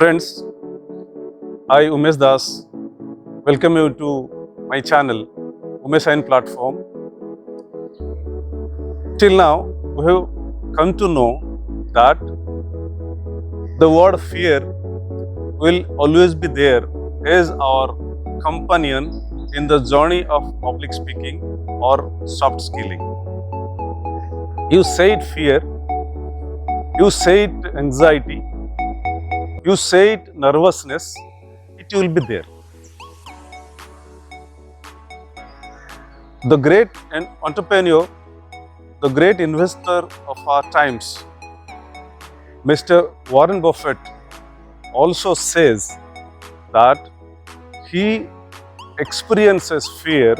Friends, I Umesh Das welcome you to my channel Umesh Sain platform. Till now we have come to know that the word fear will always be there as our companion in the journey of public speaking or soft skilling. You said fear, you said anxiety, you said nervousness, it will be there. The great entrepreneur, the great investor of our times, Mr. Warren Buffett, also says that he experiences fear,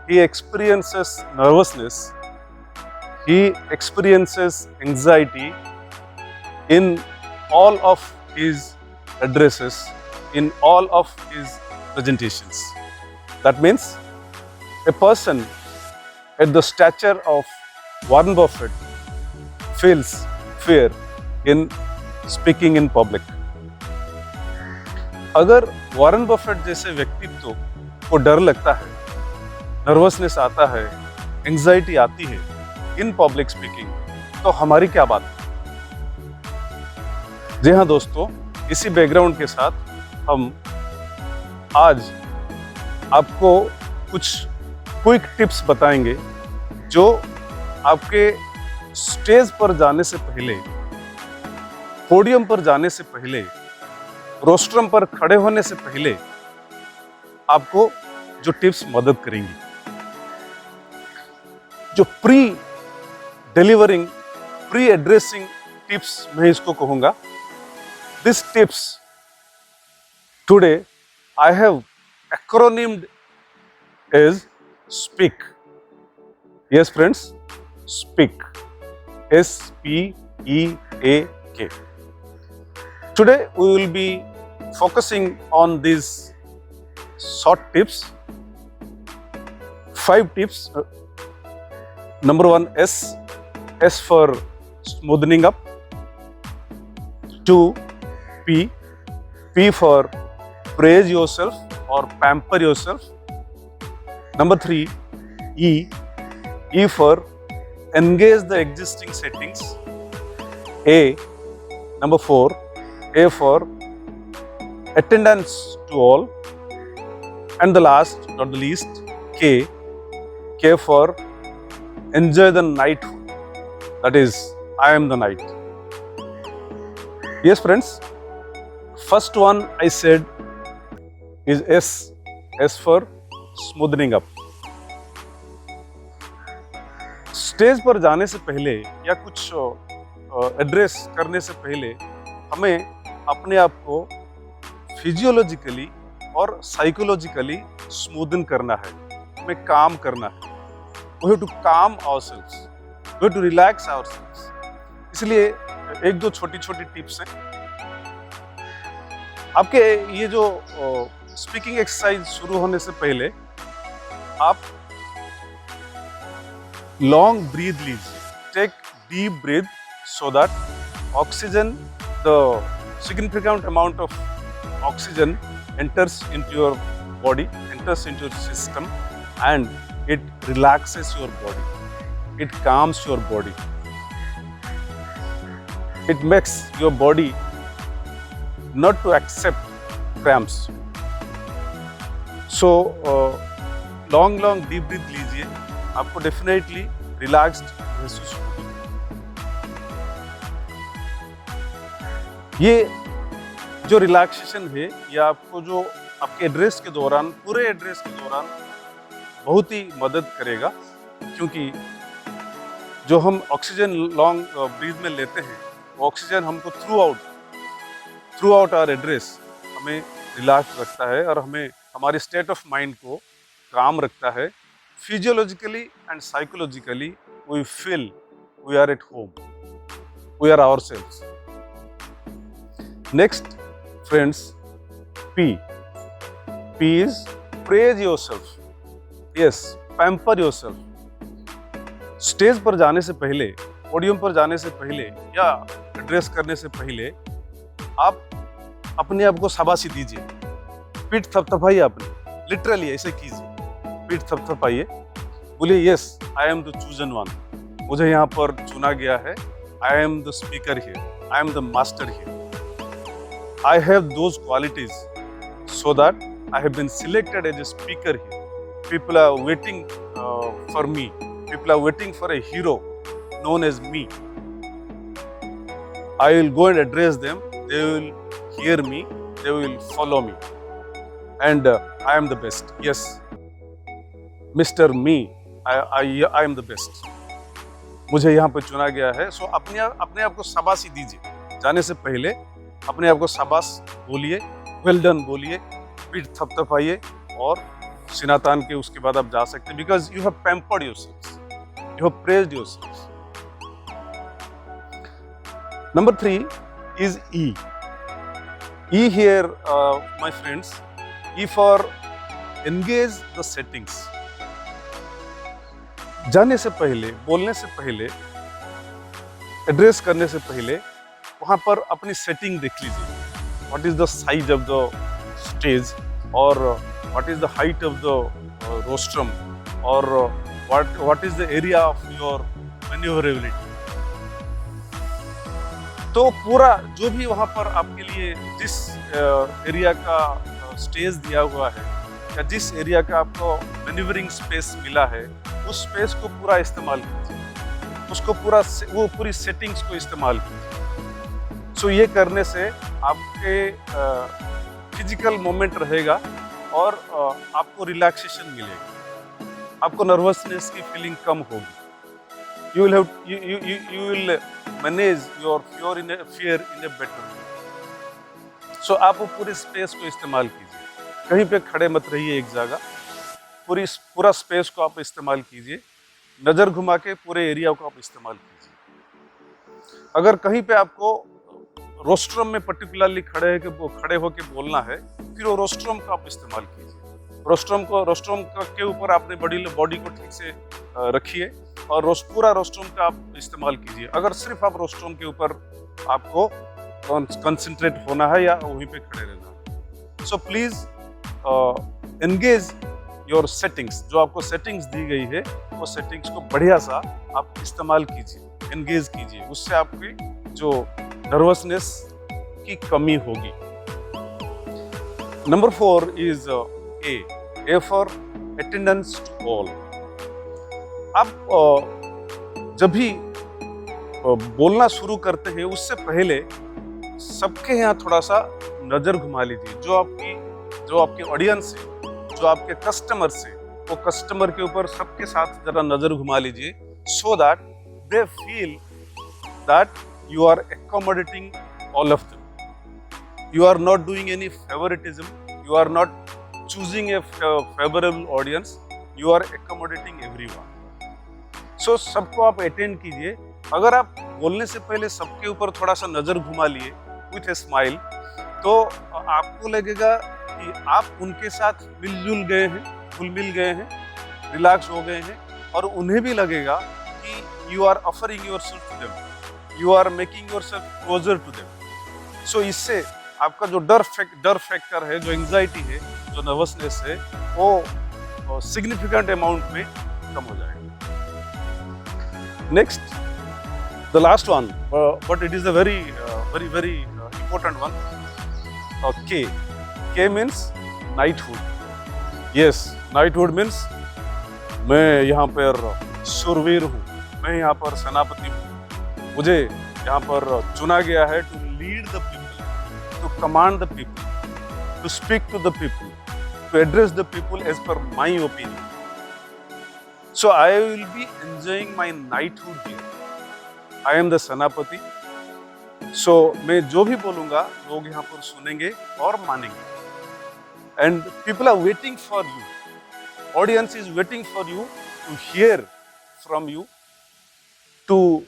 he experiences nervousness, he experiences anxiety in all of his addresses, in all of his presentations. That means a person at the stature of Warren Buffett feels fear in speaking in public. अगर Warren Buffett जैसे व्यक्तित्व को डर लगता है, nervousness आता है, anxiety आती है इन पब्लिक स्पीकिंग, तो हमारी क्या बात है? जी हाँ दोस्तों, इसी बैकग्राउंड के साथ हम आज आपको कुछ क्विक टिप्स बताएंगे जो आपके स्टेज पर जाने से पहले, पोडियम पर जाने से पहले, रोस्ट्रम पर खड़े होने से पहले आपको जो टिप्स मदद करेंगी, जो pre delivering, pre addressing tips मैं इसको कहूंगा. This tips today I have acronymed as SPEAK. Yes friends, SPEAK. SPEAK. Today we will be focusing on these short tips. 5 tips. Number 1, S for smoothing up. 2, P for praise yourself or pamper yourself. Number 3, E for engage the existing settings. Number 4, A for attendance to all. And the last, not the least, K for enjoy the night. That is, I am the night. Yes friends, first one I said is S for smoothing up. Stage पर जाने से पहले या कुछ address करने से पहले हमें अपने आप को फिजियोलॉजिकली और साइकोलॉजिकली स्मूदन करना है, हमें काम करना है. We have to calm ourselves, we have to relax ourselves. इसलिए एक दो छोटी छोटी टिप्स हैं. आपके ये जो स्पीकिंग एक्सरसाइज शुरू होने से पहले आप लॉन्ग ब्रीथ लीजिए. Take deep breath so that oxygen, the significant amount of oxygen enters into your body, enters into your system, and it relaxes your body, it calms your body, it makes your body not to accept cramps. So long deep breath लीजिए, आपको definitely relaxed महसूस होगा. ये जो relaxation है ये आपको जो आपके एड्रेस के दौरान, पूरे एड्रेस के दौरान बहुत ही मदद करेगा, क्योंकि जो हम ऑक्सीजन लॉन्ग ब्रीथ में लेते हैं वो ऑक्सीजन हमको थ्रू आउट आवर एड्रेस हमें रिलैक्स रखता है और हमें हमारी स्टेट ऑफ माइंड को काम रखता है. Physiologically and psychologically we feel we are at home, we are ourselves. Next, friends, P is praise yourself. Yes, pamper yourself. Stage पर जाने से पहले, पोडियम पर जाने से पहले या एड्रेस करने से पहले आप अपने आप को शाबाशी दीजिए, पीठ थपथपाइए अपनी, लिटरली ऐसे कीजिए, पीठ थपथपाइए, बोलिए yes I am the chosen one, मुझे यहाँ पर चुना गया है, आई am the speaker here, I am the master here, I have those qualities so that I have been selected as a speaker here. People are waiting for me. People are waiting for a hero known as me. I will go and address them. They will hear me. They will follow me. And I am the best. Yes, Mr. Me. I am the best. मुझे यहाँ पर चुना गया है. So अपने आप को शाबाशी दीजिए. जाने से पहले अपने आप को शाबाश बोलिए, वेल डन बोलिए, पीठ थपथपाइए और सीना तान के उसके बाद आप जा सकते हैं, because you have pampered yourselves, you have praised yourselves. Number 3 is E. E here, my friends, E for engage the settings. जाने से पहले, बोलने से पहले, एड्रेस करने से पहले वहाँ पर अपनी सेटिंग देख लीजिए. What is the size of the stage, or what is the height of the rostrum, or what is the area of your maneuverability. तो पूरा जो भी वहाँ पर आपके लिए जिस एरिया का स्टेज दिया हुआ है या जिस एरिया का आपको मैन्यूवरिंग स्पेस मिला है, उस स्पेस को पूरा इस्तेमाल कीजिए, उसको पूरा वो पूरी सेटिंग्स को इस्तेमाल कीजिए. सो ये करने से आपके फिजिकल मोमेंट रहेगा और आपको रिलैक्सेशन मिलेगा, आपको नर्वसनेस की फीलिंग कम होगी. You will manage your fear in a better way. So आप वो पूरे स्पेस को इस्तेमाल कीजिए, कहीं पे खड़े मत रहिए एक जगह, पूरा स्पेस को आप इस्तेमाल कीजिए, नज़र घुमा के पूरे एरिया को आप इस्तेमाल कीजिए. अगर कहीं पे आपको रोस्ट्रम में पर्टिकुलरली खड़े होके बोलना है, फिर वो रोस्ट्रम का आप इस्तेमाल कीजिए. रोस्ट्रम के ऊपर अपने बॉडी को ठीक से रखिए और पूरा रोस्ट्रम का आप इस्तेमाल कीजिए. अगर सिर्फ आप रोस्ट्रम के ऊपर आपको कंसंट्रेट होना है या वहीं पे खड़े रहना है. So please engage your settings. जो आपको सेटिंग्स दी गई है वो सेटिंग्स को बढ़िया सा आप इस्तेमाल कीजिए, एंगेज कीजिए. उससे आपकी जो नर्वसनेस की कमी होगी. Number 4 is A for attendance to all. आप जब भी बोलना शुरू करते हैं उससे पहले सबके यहाँ थोड़ा सा नजर घुमा लीजिए. जो आपकी ऑडियंस है, जो आपके कस्टमर से, वो कस्टमर के ऊपर सबके साथ जरा नजर घुमा लीजिए, so that they feel that you are accommodating all of them. You are not doing any favoritism. You are not choosing a favorable audience. You are accommodating everyone. So सबको आप अटेंड कीजिए. अगर आप बोलने से पहले सबके ऊपर थोड़ा सा नजर घुमा लिए with a smile, तो आपको लगेगा कि आप उनके साथ मिलजुल गए हैं, घुल मिल गए हैं, रिलैक्स हो गए हैं, और उन्हें भी लगेगा कि you are offering yourself to them. You are making yourself closer to them. So इससे आपका जो डर फैक्टर है, जो एंजाइटी है, जो नर्वसनेस है, वो सिग्निफिकेंट अमाउंट में कम हो जाएगा. Next, the last one, but it is a very important one. K means knighthood. Yes, knighthood means मैं यहाँ पर शूरवीर हूँ, मैं यहाँ पर सेनापति हूँ, मुझे यहाँ पर चुना गया है to lead the people, to command the people, to speak to the people, to address the people as per my opinion. So I will be enjoying my knighthood here. I am the सेनापति. सो मैं जो भी बोलूंगा लोग यहाँ पर सुनेंगे और मानेंगे. And people are waiting for you. Audience is waiting for you to hear from you, to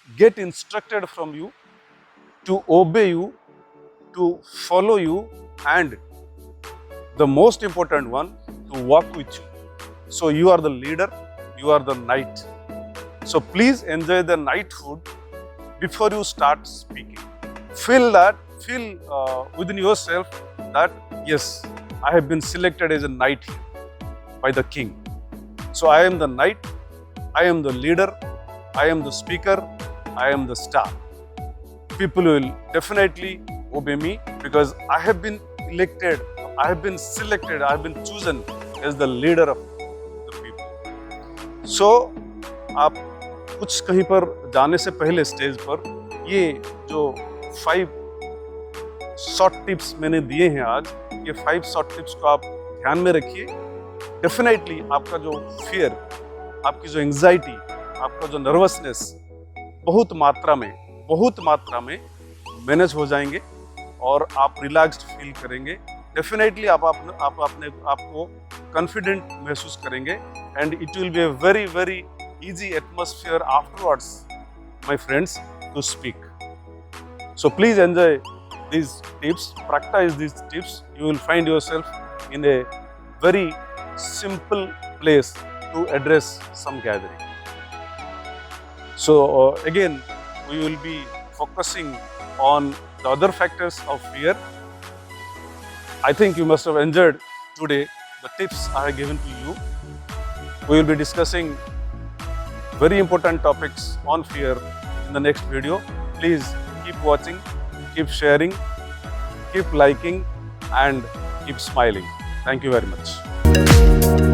get instructed from you, to obey you, to follow you, and the most important one, to walk with you. So you are the leader, you are the knight. So please enjoy the knighthood before you start speaking. feel within yourself that yes, I have been selected as a knight by the king. So I am the knight, I am the leader, I am the speaker, I am the star. People will definitely obey me because I have been elected, I have been selected, I have been chosen as the leader of the people. So आप कुछ कहीं पर जाने से पहले stage पर ये जो 5 शॉर्ट टिप्स मैंने दिए हैं आज, ये 5 शॉर्ट टिप्स को आप ध्यान में रखिए। डेफिनेटली आपका जो फियर, आपकी जो एंजाइटी, आपका जो नर्वसनेस बहुत मात्रा में मैनेज हो जाएंगे और आप रिलैक्स्ड फील करेंगे। डेफिनेटली आप अपने आपको कॉन्फिडेंट महसूस करेंगे and it will be a very very easy atmosphere afterwards, my friends, to speak. So please enjoy these tips, practice these tips. You will find yourself in a very simple place to address some gathering. So again, we will be focusing on the other factors of fear. I think you must have enjoyed today the tips I have given to you. We will be discussing very important topics on fear in the next video. Please keep watching, keep sharing, keep liking and keep smiling. Thank you very much.